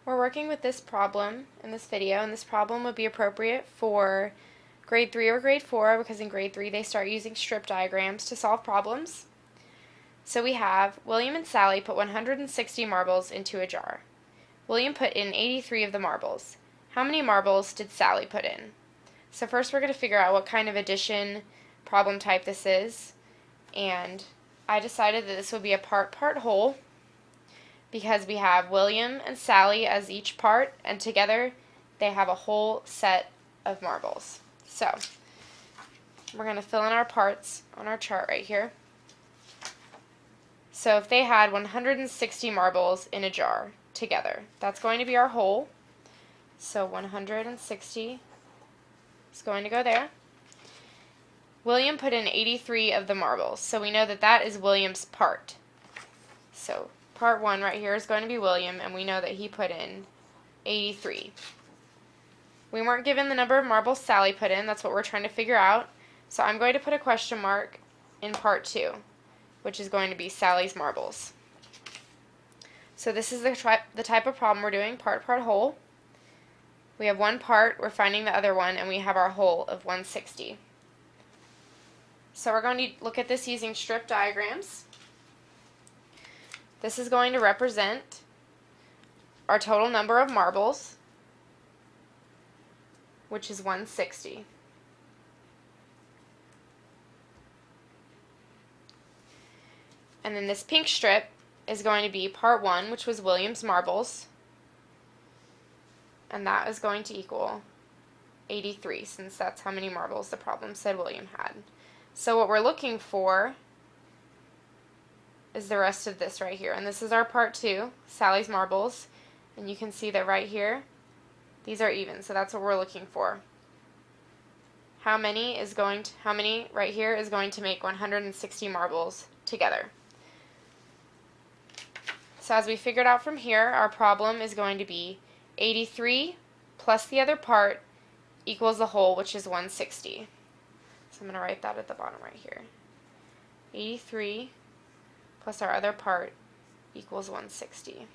We're working with this problem in this video, and this problem would be appropriate for grade 3 or grade 4 because in grade 3 they start using strip diagrams to solve problems. So we have William and Sally put 160 marbles into a jar. William put in 83 of the marbles. How many marbles did Sally put in? So first we're going to figure out what kind of addition problem type this is, and I decided that this would be a part-part whole because we have William and Sally as each part, and together they have a whole set of marbles. So we're going to fill in our parts on our chart right here. So if they had 160 marbles in a jar together, that's going to be our whole. So 160 is going to go there. William put in 83 of the marbles, so we know that that is William's part. So part 1 right here is going to be William, and we know that he put in 83. We weren't given the number of marbles Sally put in. That's what we're trying to figure out. So I'm going to put a question mark in part 2, which is going to be Sally's marbles. So this is the type of problem we're doing, part whole. We have one part, we're finding the other one, and we have our whole of 160. So we're going to look at this using strip diagrams. This is going to represent our total number of marbles, which is 160. And then this pink strip is going to be part 1, which was William's marbles, and that is going to equal 83, since that's how many marbles the problem said William had. So what we're looking for is the rest of this right here, and this is our part 2, Sally's marbles, and you can see that right here, these are even, so that's what we're looking for. How many right here is going to make 160 marbles together? So as we figured out from here, our problem is going to be 83 plus the other part equals the whole, which is 160. So I'm going to write that at the bottom right here. 83 plus our other part equals 160.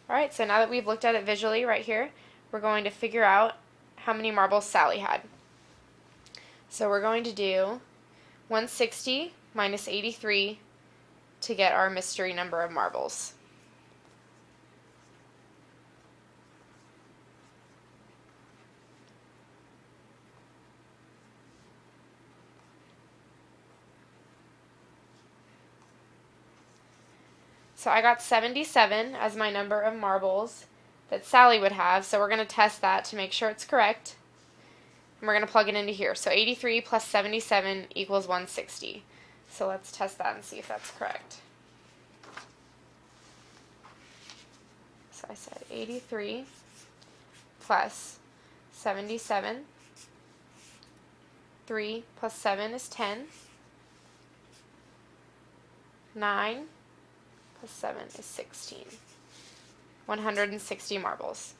Alright, so now that we've looked at it visually right here, we're going to figure out how many marbles Sally had. So we're going to do 160 minus 83 to get our mystery number of marbles. So I got 77 as my number of marbles that Sally would have, so we're going to test that to make sure it's correct. And we're going to plug it into here. So 83 plus 77 equals 160. So let's test that and see if that's correct. So I said 83 plus 77. 3 plus 7 is 10. 9 plus 7 is 16. 160 marbles.